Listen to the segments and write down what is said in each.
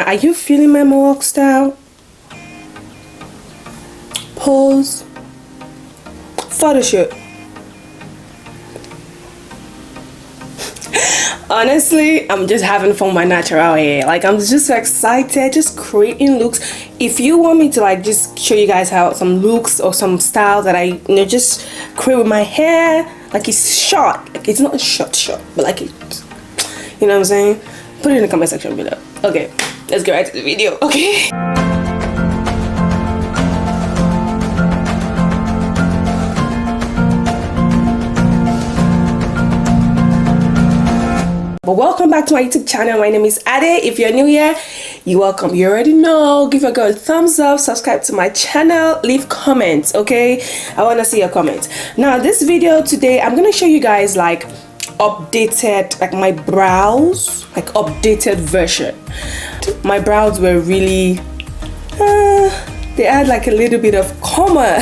are you feeling my mohawk style? Pose. Photo shoot. Honestly, I'm just having fun with my natural hair. Like, I'm just so excited, just creating looks. If you want me to like just show you guys how some looks or some styles that I just create with my hair, like it's short, like it's not short, but like it, you know what I'm saying? Put it in the comment section below. Okay, let's get right to the video. Okay. But welcome back to my YouTube channel. My name is Ade. If you're new here, you're welcome. You already know. Give a girl a thumbs up, subscribe to my channel, leave comments, okay? I want to see your comments. Now this video today, I'm gonna show you guys like updated, like my brows, like updated version. My brows were really they had like a little bit of comma.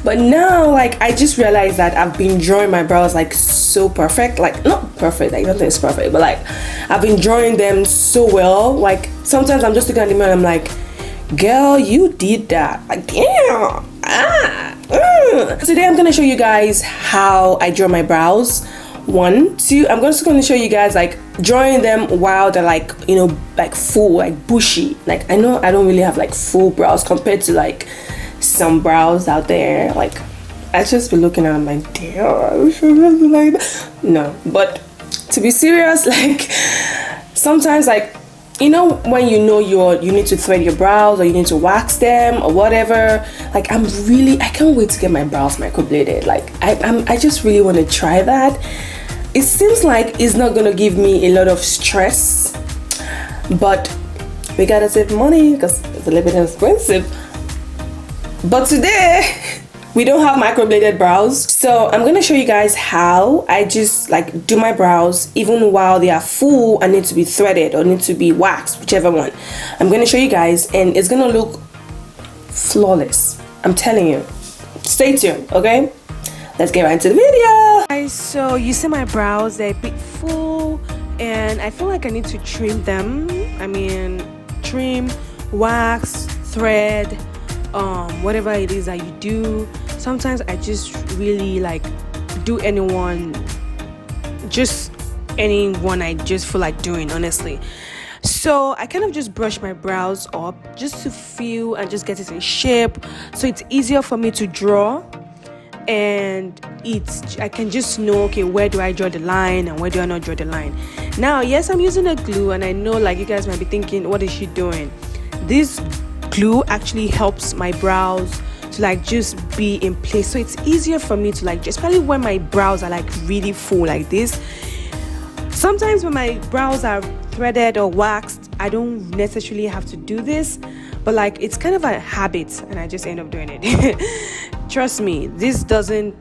But now, like, I just realized that I've been drawing my brows like so perfect, like not perfect, like nothing is perfect, but like I've been drawing them so well. Like sometimes I'm just looking at the mirror and I'm like, girl, you did that, like damn. Today I'm gonna show you guys how I draw my brows. 1, 2, I'm just going to show you guys like drawing them while they're like, you know, like full, like bushy. Like I know I don't really have like full brows compared to like some brows out there. Like I just be looking at them like, damn, I wish I was like that. No, but to be serious, like sometimes, like, you know, when you know you need to thread your brows or you need to wax them or whatever, like I can't wait to get my brows microbladed. Like I just really want to try that. It seems like it's not gonna give me a lot of stress, but we gotta save money because it's a little bit expensive. But today we don't have microbladed brows, so I'm gonna show you guys how I just like do my brows even while they are full and need to be threaded or need to be waxed, whichever one. I'm gonna show you guys and it's gonna look flawless, I'm telling you. Stay tuned, okay? Let's get right into the video. Guys, so you see my brows, they're a bit full and I feel like I need to trim them. I mean, trim, wax, thread, whatever it is that you do. Sometimes I just really like do anyone I just feel like doing, honestly. So I kind of just brush my brows up just to feel and just get it in shape, so it's easier for me to draw. And I can just know, okay, where do I draw the line and where do I not draw the line. Now, yes, I'm using a glue and I know like you guys might be thinking, what is she doing? This glue actually helps my brows to like just be in place, so it's easier for me to like, especially when my brows are like really full like this. Sometimes when my brows are threaded or waxed, I don't necessarily have to do this, but like it's kind of a habit and I just end up doing it. Trust me, this doesn't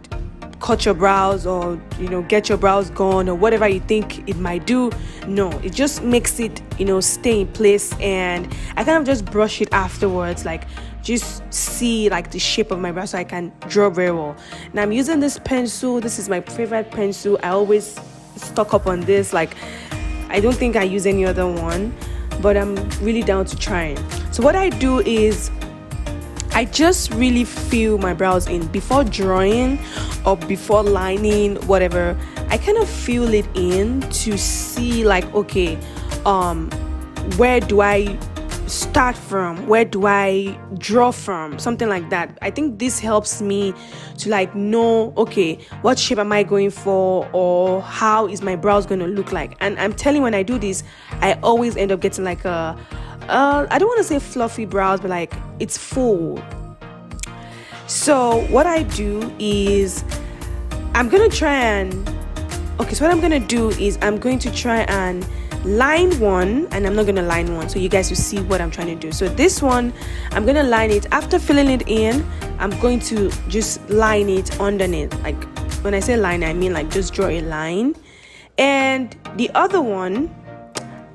cut your brows or, you know, get your brows gone or whatever you think it might do. No, it just makes it, you know, stay in place, and I kind of just brush it afterwards, like just see like the shape of my brow so I can draw very well. Now I'm using this pencil. This is my favorite pencil. I always stock up on this. Like I don't think I use any other one, but I'm really down to trying. So what I do is I just really fill my brows in before drawing or before lining, whatever. I kind of fill it in to see like, okay, where do I start from, where do I draw from, something like that. I think this helps me to like know, okay, what shape am I going for, or how is my brows going to look like. And I'm telling you, when I do this, I always end up getting like a I don't want to say fluffy brows, but like it's full. So what I do is I'm gonna try and so what I'm gonna do is I'm going to try and line one, and I'm not gonna line one, so you guys will see what I'm trying to do. So this one, I'm gonna line it. After filling it in, I'm going to just line it underneath. Like when I say line, I mean like just draw a line. And the other one,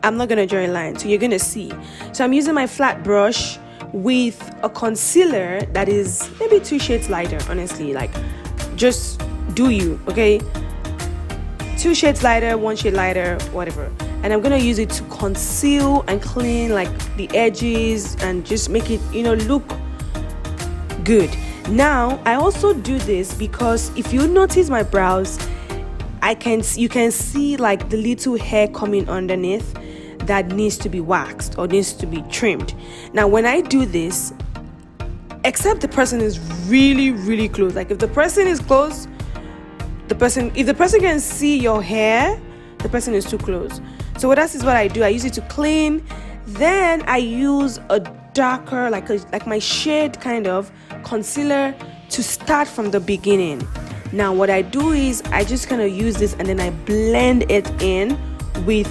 I'm not gonna draw a line, so you're gonna see. So I'm using my flat brush with a concealer that is maybe 2 shades lighter, honestly. Like just do you, okay? 2 shades lighter, 1 shade lighter, whatever. and I'm gonna use it to conceal and clean like the edges and just make it, you know, look good. Now I also do this because if you notice my brows, you can see like the little hair coming underneath that needs to be waxed or needs to be trimmed. Now when I do this, except the person is really close, like if the person is close, if the person can see your hair, the person is too close. So what else is what I do, I use it to clean, then I use a darker, like my shade kind of concealer to start from the beginning. Now what I do is I just kind of use this and then I blend it in with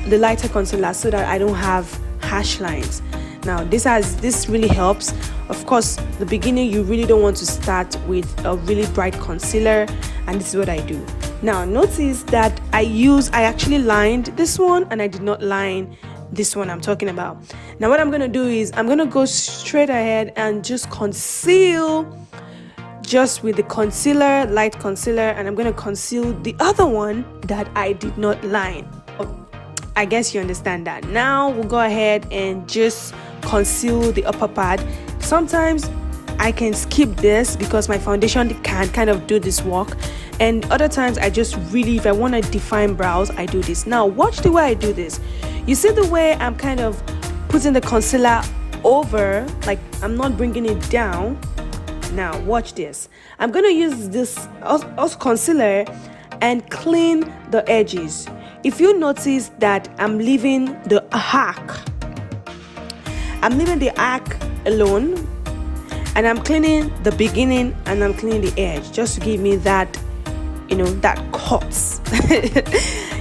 the lighter concealer so that I don't have harsh lines. Now this really helps. Of course, the beginning you really don't want to start with a really bright concealer, and this is what I do. Now notice that I actually lined this one and I did not line this one I'm talking about. Now what I'm gonna do is I'm gonna go straight ahead and just conceal just with the concealer, light concealer, and I'm gonna conceal the other one that I did not line. I guess you understand that. Now we'll go ahead and just conceal the upper part. Sometimes I can skip this because my foundation can kind of do this work, and other times I just really, if I want to define brows, I do this. Now watch the way I do this. You see the way I'm kind of putting the concealer over, like I'm not bringing it down. Now watch this. I'm gonna use this also concealer and clean the edges. If you notice that I'm leaving the arc alone, and I'm cleaning the beginning and I'm cleaning the edge just to give me that, you know, that cuts.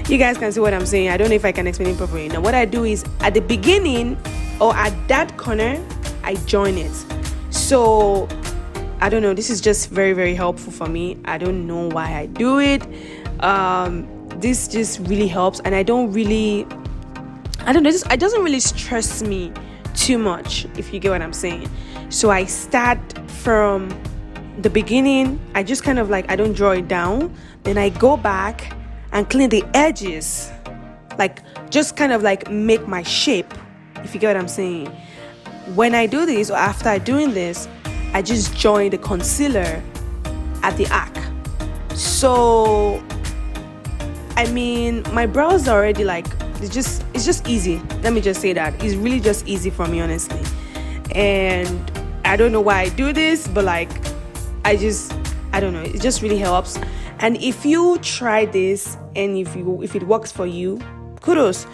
You guys can see what I'm saying. I don't know if I can explain it properly. Now what I do is at the beginning or at that corner I join it. So I don't know, this is just very helpful for me. I don't know why I do it. This just really helps, and it doesn't really stress me too much, if you get what I'm saying. So I start from the beginning. I just kind of like, I don't draw it down, then I go back and clean the edges, like just kind of like make my shape, if you get what I'm saying. When I do this, or after doing this, I just join the concealer at the arc. So I mean, my brows are already like, it's just easy. Let me just say that it's really just easy for me, honestly. And I don't know why I do this, but like I don't know, it just really helps. And if you try this and if it works for you, kudos.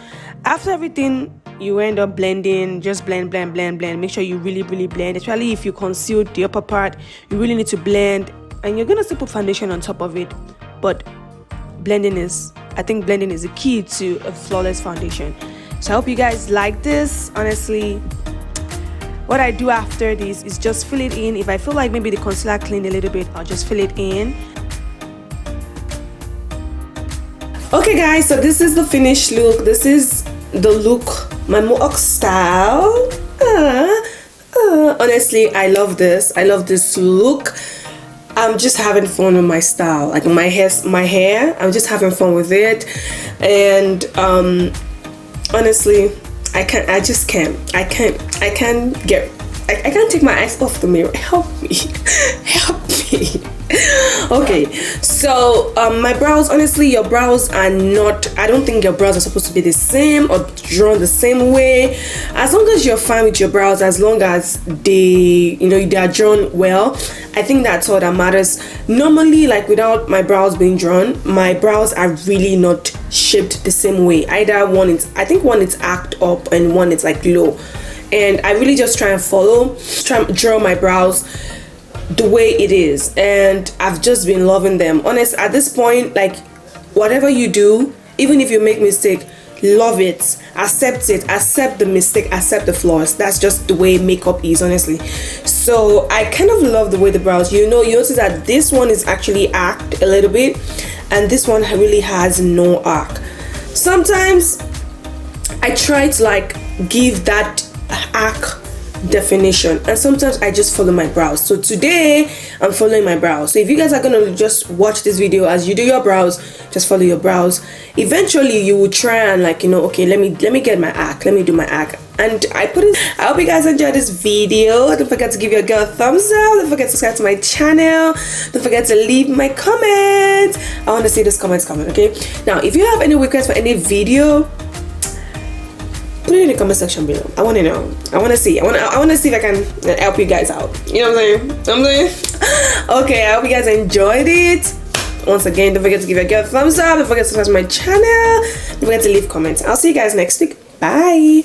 After everything, you end up blending, just blend. Make sure you really blend, especially if you conceal the upper part. You really need to blend, and you're gonna still put foundation on top of it, but blending is the key to a flawless foundation. So I hope you guys like this. Honestly, what I do after this is just fill it in. If I feel like maybe the concealer cleaned a little bit, I'll just fill it in. Okay guys, so this is the finished look. This is the look, my mohawk style. Honestly, I love this look. I'm just having fun with my style, like my hair. I'm just having fun with it, and honestly, I can't take my eyes off the mirror. Help me. Okay, so my brows, honestly, your brows are not, I don't think your brows are supposed to be the same or drawn the same way. As long as you're fine with your brows, as long as they are drawn well, I think that's all that matters. Normally, like without my brows being drawn, my brows are really not shaped the same way. Either one is arched up and one is like low, and I really just try and draw my brows the way it is, and I've just been loving them. Honestly, at this point, like whatever you do, even if you make mistake, love it, accept the mistake, accept the flaws. That's just the way makeup is, honestly. So I kind of love the way the brows, you notice that this one is actually arched a little bit and this one really has no arc. Sometimes I try to like give that arc definition, and sometimes I just follow my brows. So today I'm following my brows. So if you guys are gonna just watch this video as you do your brows, just follow your brows. Eventually you will try and, like, you know, okay, let me get my arc, let me do my arc. And I hope you guys enjoyed this video. Don't forget to give your girl a thumbs up. Don't forget to subscribe to my channel. Don't forget to leave my comments. I want to see those comments coming. Okay, now if you have any requests for any video, put it in the comment section below. I want to know. I want to see. I want to see if I can help you guys out. You know what I'm saying? Okay, I hope you guys enjoyed it. Once again, don't forget to give your girl a thumbs up. Don't forget to subscribe to my channel. Don't forget to leave comments. I'll see you guys next week. Bye.